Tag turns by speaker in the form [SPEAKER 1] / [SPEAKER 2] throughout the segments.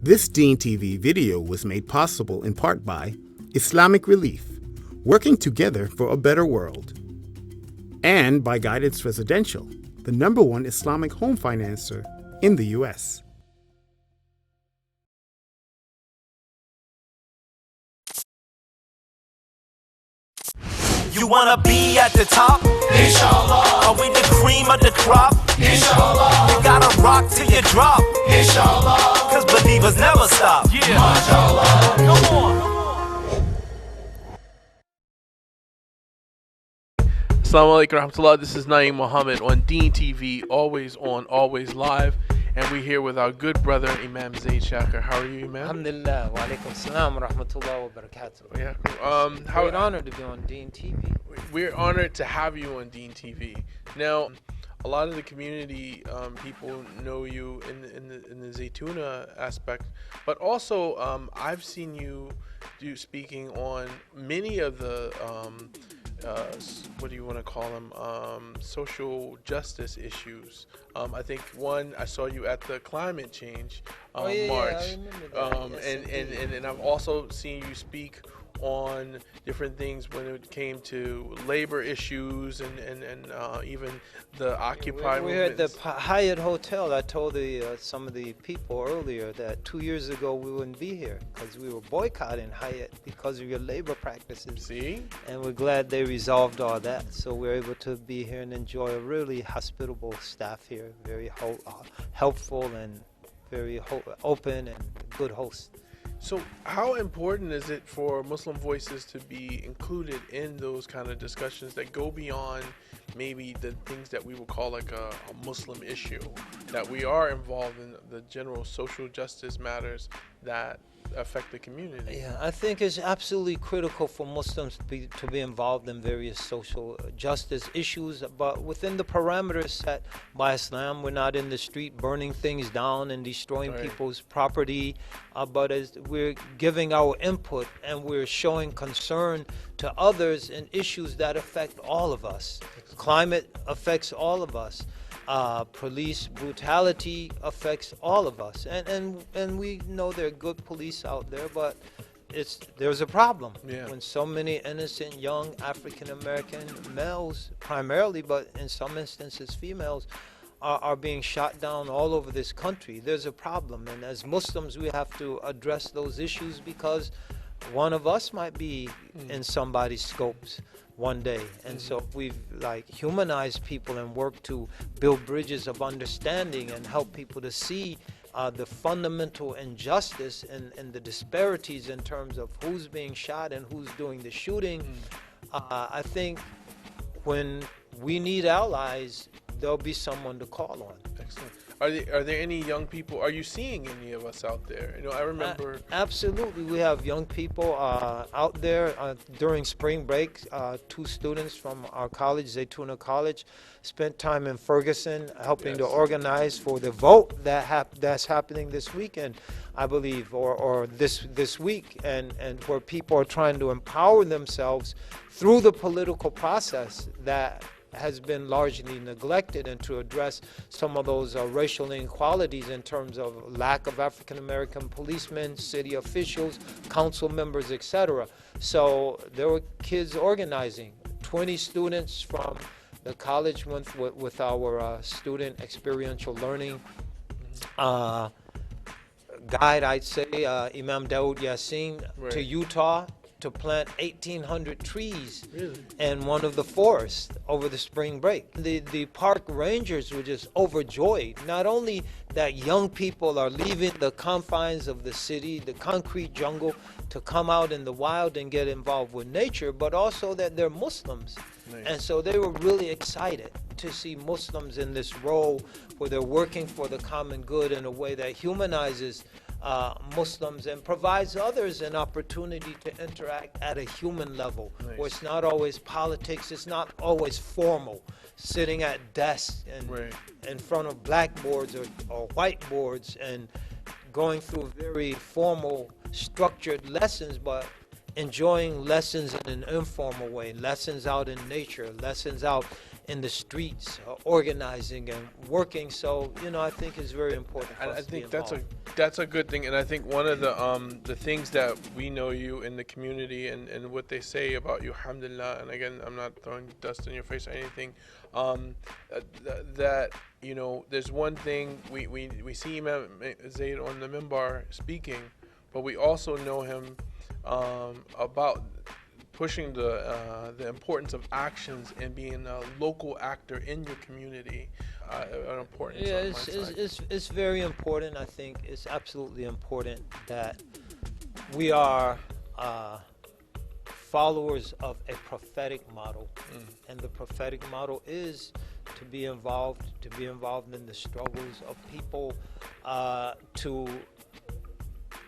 [SPEAKER 1] This DeenTV video was made possible in part by Islamic Relief, working together for a better world, and by Guidance Residential, the #1 Islamic home financer in the U.S.
[SPEAKER 2] You wanna be at the top? Inshallah. Are we the cream of the crop? Inshallah. You gotta rock till you drop. Inshallah. Cause believers never stop. Yeah. MashaAllah. Come on.
[SPEAKER 3] Assalamu alaikum warahmatullah. This is Naeem Muhammad on DeenTV, always on, always live. And we're here with our good brother, Imam Zaid Shakir. How are you, Imam?
[SPEAKER 4] Alhamdulillah. Wa alaikum salam wa rahmatullah wa barakatuh.
[SPEAKER 3] Yeah.
[SPEAKER 4] Great honor to be on DeenTV.
[SPEAKER 3] We're honored to have you on DeenTV. Now, a lot of the community people know you in the Zaytuna aspect, but also I've seen you speaking on many of the what do you want to call them? Social justice issues. I think I saw you at the climate change march.
[SPEAKER 4] I remember that.
[SPEAKER 3] And I've also seen you speak on different things when it came to labor issues and even the Occupy
[SPEAKER 4] We're at the
[SPEAKER 3] movements.
[SPEAKER 4] Hyatt Hotel. I told some of the people earlier that 2 years ago we wouldn't be here because we were boycotting Hyatt because of your labor practices.
[SPEAKER 3] See?
[SPEAKER 4] And we're glad they resolved all that. So we're able to be here and enjoy a really hospitable staff here, very helpful and very open and good hosts.
[SPEAKER 3] So how important is it for Muslim voices to be included in those kind of discussions that go beyond maybe the things that we would call like a Muslim issue, that we are involved in the general social justice matters that affect the community?
[SPEAKER 4] Yeah, I think it's absolutely critical for Muslims to be involved in various social justice issues, but within the parameters set by Islam. We're not in the street burning things down and destroying people's property, but as we're giving our input and we're showing concern to others in issues that affect all of us. Climate affects all of us. Police brutality affects all of us, and we know there are good police out there, but there's a problem when so many innocent young African American males primarily, but in some instances females, are being shot down all over this country. There's a problem, and as Muslims we have to address those issues because one of us might be in somebody's scopes one day. And so if we've humanized people and worked to build bridges of understanding and help people to see the fundamental injustice and the disparities in terms of who's being shot and who's doing the shooting, I think when we need allies, there'll be someone to call on.
[SPEAKER 3] Excellent. Are there any young people? Are you seeing any of us out there? You know, I remember.
[SPEAKER 4] Absolutely, we have young people out there during spring break. 2 students from our college, Zaytuna College, spent time in Ferguson helping to organize for the vote that's happening this weekend, I believe, or this week, and where people are trying to empower themselves through the political process that has been largely neglected, and to address some of those racial inequalities in terms of lack of African American policemen, city officials, council members, etc. So there were kids organizing. 20 students from the college went with our student experiential learning guide, I'd say, Imam Dawood Yassin, to Utah to plant 1,800 trees in one of the forests over the spring break. The park rangers were just overjoyed. Not only that young people are leaving the confines of the city, the concrete jungle, to come out in the wild and get involved with nature, but also that they're Muslims. And so they were really excited to see Muslims in this role where they're working for the common good in a way that humanizes Muslims and provides others an opportunity to interact at a human level, where it's not always politics, it's not always formal, sitting at desks and in front of blackboards or whiteboards and going through very formal, structured lessons, but enjoying lessons in an informal way, lessons out in nature, lessons out in the streets, organizing and working. So, I think it's very important for
[SPEAKER 3] And
[SPEAKER 4] us
[SPEAKER 3] I
[SPEAKER 4] to be
[SPEAKER 3] think
[SPEAKER 4] involved.
[SPEAKER 3] that's a good thing, and I think one of the things that we know you in the community and what they say about you, alhamdulillah, and again, I'm not throwing dust in your face or anything, that there's one thing we see Imam Zaid on the minbar speaking, but we also know him about pushing the importance of actions and being a local actor in your community. An importance
[SPEAKER 4] Yeah,
[SPEAKER 3] on my side.
[SPEAKER 4] it's very important. I think it's absolutely important that we are followers of a prophetic model, and the prophetic model is to be involved in the struggles of people, to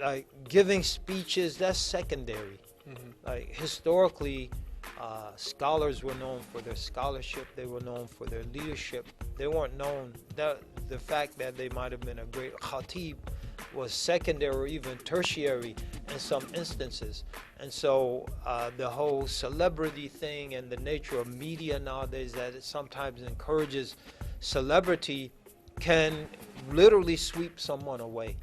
[SPEAKER 4] like giving speeches. That's secondary. Like historically, scholars were known for their scholarship. They were known for their leadership. They weren't known that the fact that they might have been a great khatib was secondary or even tertiary in some instances. And so the whole celebrity thing and the nature of media nowadays, that it sometimes encourages celebrity, can literally sweep someone away.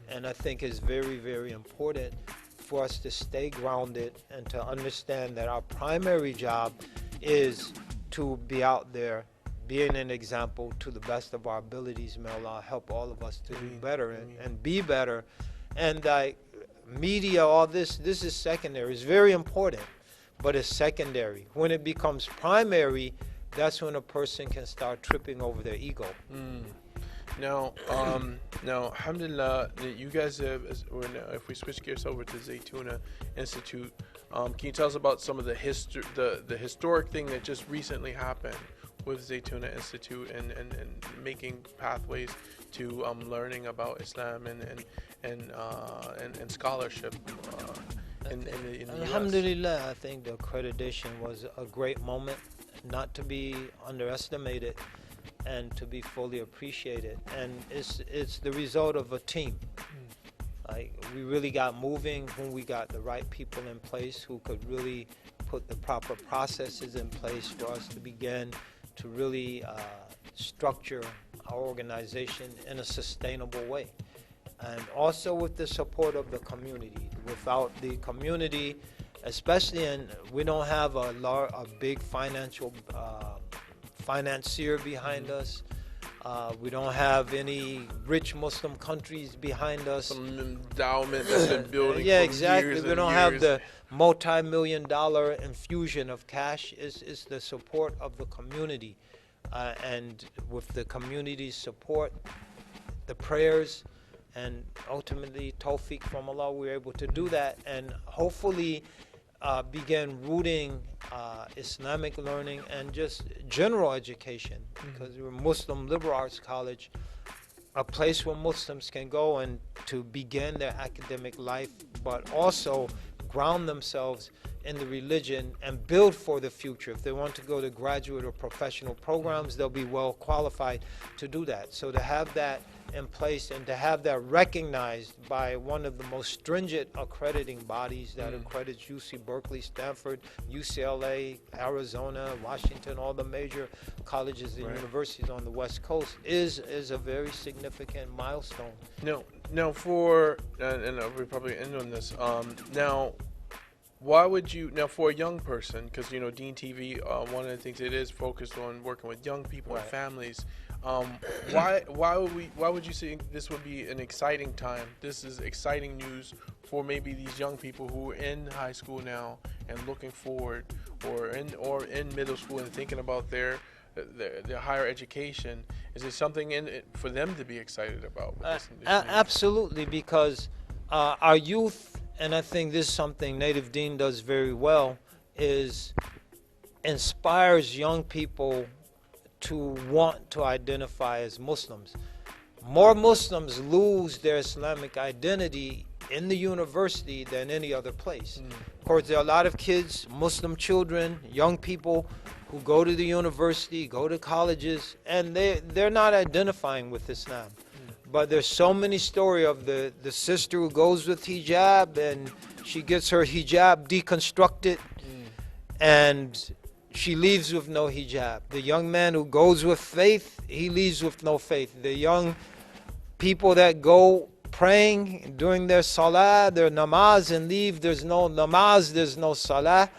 [SPEAKER 4] And I think it's very, very important for us to stay grounded and to understand that our primary job is to be out there being an example to the best of our abilities. May Allah help all of us to do better and be better. And media, all this is secondary. It's very important, but it's secondary. When it becomes primary, that's when a person can start tripping over their ego.
[SPEAKER 3] Now, alhamdulillah, you guys have, if we switch gears over to Zaytuna Institute, can you tell us about some of the historic thing that just recently happened with Zaytuna Institute and making pathways to learning about Islam and scholarship in the US?
[SPEAKER 4] Alhamdulillah, I think the accreditation was a great moment, not to be underestimated and to be fully appreciated. And it's the result of a team. Like, we really got moving when we got the right people in place who could really put the proper processes in place for us to begin to really structure our organization in a sustainable way. And also with the support of the community. Without the community, especially, and we don't have a big financial financier behind us. We don't have any rich Muslim countries behind us.
[SPEAKER 3] Some endowment that's been building
[SPEAKER 4] Yeah,
[SPEAKER 3] for
[SPEAKER 4] exactly.
[SPEAKER 3] years
[SPEAKER 4] We
[SPEAKER 3] and
[SPEAKER 4] don't have
[SPEAKER 3] years.
[SPEAKER 4] the multi-million-dollar infusion of cash. It's the support of the community. And with the community's support, the prayers, and ultimately tawfiq from Allah, we're able to do that and hopefully begin rooting Islamic learning and just general education, because we're a Muslim liberal arts college, a place where Muslims can go and to begin their academic life, but also ground themselves in the religion and build for the future. If they want to go to graduate or professional programs, they'll be well qualified to do that. So to have that in place and to have that recognized by one of the most stringent accrediting bodies that accredits UC Berkeley, Stanford, UCLA, Arizona, Washington, all the major colleges and universities on the West Coast is a very significant milestone.
[SPEAKER 3] Now for and we'll probably end on this. Now, why would you, now for a young person, because DeenTV, one of the things it is focused on working with young people and families. Why would you say this would be an exciting time? This is exciting news for maybe these young people who are in high school now and looking forward, or in middle school and thinking about their higher education. Is it something in it for them to be excited about? With this news?
[SPEAKER 4] Absolutely, because our youth, and I think this is something Native Deen does very well, is inspires young people to want to identify as Muslims. More Muslims lose their Islamic identity in the university than any other place. Of course, there are a lot of kids, Muslim children, young people who go to the university, go to colleges, and they're not identifying with Islam. But there's so many stories of the sister who goes with hijab and she gets her hijab deconstructed, and she leaves with no hijab. The young man who goes with faith, he leaves with no faith. The young people that go praying during their salah, their namaz, and leave, there's no namaz, there's no salah.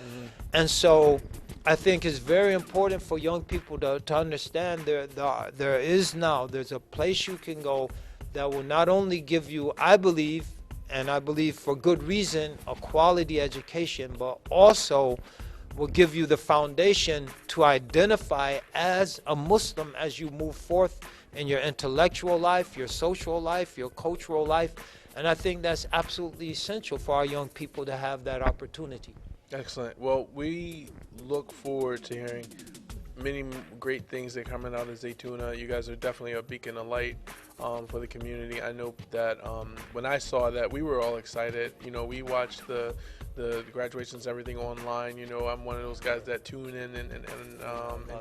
[SPEAKER 4] And so I think it's very important for young people to understand there's a place you can go that will not only give you, I believe for good reason, a quality education, but also will give you the foundation to identify as a Muslim as you move forth in your intellectual life, your social life, your cultural life. And I think that's absolutely essential for our young people to have that opportunity.
[SPEAKER 3] Excellent. Well, we look forward to hearing many great things that are coming out of Zaytuna. You guys are definitely a beacon of light for the community. I know that when I saw that, we were all excited. You know, we watched the graduations, everything online. You know, I'm one of those guys that tune in and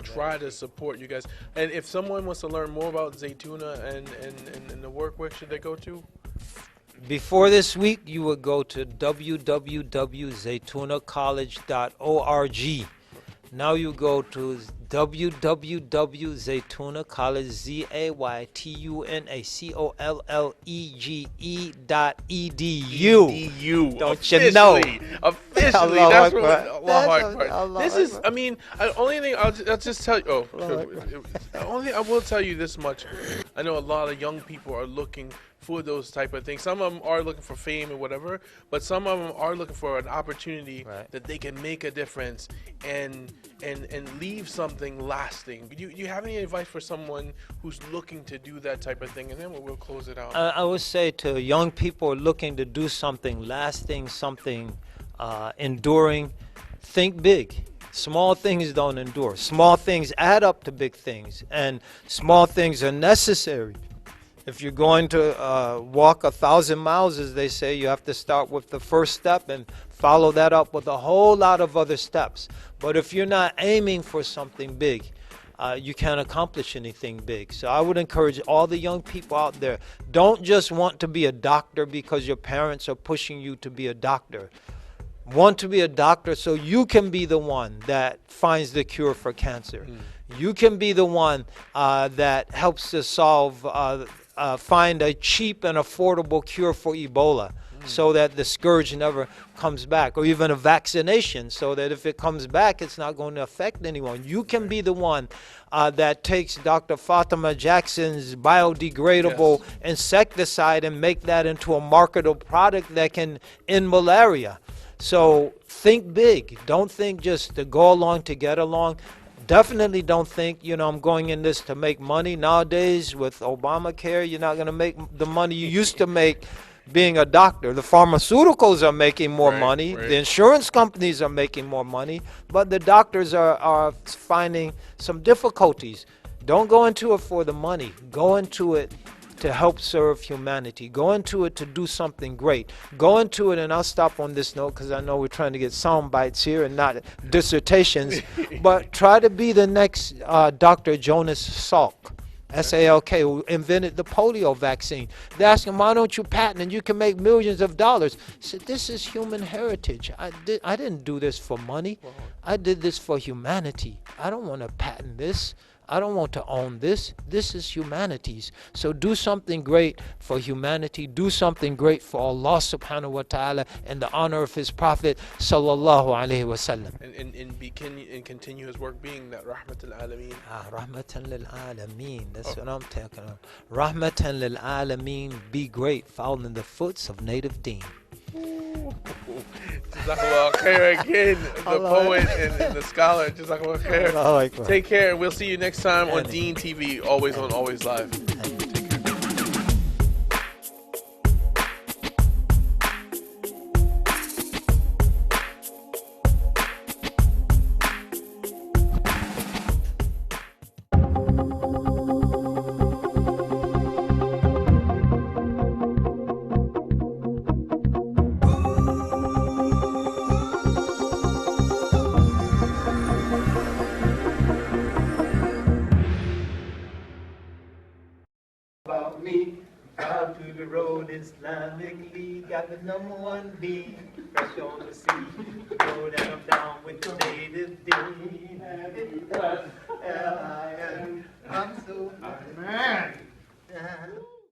[SPEAKER 3] try to support you guys. And if someone wants to learn more about Zaytuna and the work, where should they go to?
[SPEAKER 4] Before this week, you would go to www.zaytunacollege.org. Now you go to www.zaytunacollege.edu. Don't you know?
[SPEAKER 3] Officially. That's what Allah Akbar. This is, I mean, the only thing I'll just tell you, the only thing I will tell you this much. I know a lot of young people are looking for those type of things. Some of them are looking for fame and whatever, but some of them are looking for an opportunity that they can make a difference and leave something lasting. Do you have any advice for someone who's looking to do that type of thing? And then we'll close it out.
[SPEAKER 4] I would say to young people looking to do something lasting, something enduring, think big. Small things don't endure. Small things add up to big things, and small things are necessary. If you're going to walk 1,000 miles, as they say, you have to start with the first step and follow that up with a whole lot of other steps. But if you're not aiming for something big, you can't accomplish anything big. So I would encourage all the young people out there, don't just want to be a doctor because your parents are pushing you to be a doctor. Want to be a doctor so you can be the one that finds the cure for cancer. You can be the one that helps to find a cheap and affordable cure for Ebola, so that the scourge never comes back, or even a vaccination so that if it comes back, it's not going to affect anyone. You can be the one that takes Dr. Fatima Jackson's biodegradable insecticide and make that into a marketable product that can end malaria. So think big. Don't think just to go along to get along. Definitely don't think, I'm going in this to make money. Nowadays, with Obamacare, you're not going to make the money you used to make being a doctor. The pharmaceuticals are making more money. The insurance companies are making more money. But the doctors are finding some difficulties. Don't go into it for the money. Go into it to help serve humanity. Go into it to do something great. Go into it, and I'll stop on this note because I know we're trying to get sound bites here and not dissertations, but try to be the next Dr. Jonas Salk, S-A-L-K, who invented the polio vaccine. They asked him, why don't you patent and you can make millions of dollars? He said, this is human heritage. I didn't do this for money. I did this for humanity. I don't want to patent this. I don't want to own this. This is humanity's. So do something great for humanity. Do something great for Allah subhanahu wa ta'ala in the honor of His Prophet sallallahu alayhi wa sallam.
[SPEAKER 3] And continue his work being that Rahmatul Alameen.
[SPEAKER 4] Rahmatan lil Alameen. That's what I'm talking about. Rahmatan lil Alameen. Be great, following the footsteps of native Deen.
[SPEAKER 3] Jazakallah khair again, the poet and the scholar. Jazakallah khair. Take care, and we'll see you next time on DeenTV, always on, always live.
[SPEAKER 4] Out to the road, Islamic League, got the #1 beat, fresh on the sea. Go that I'm down with the native Deen. L-I-N, I'm so man.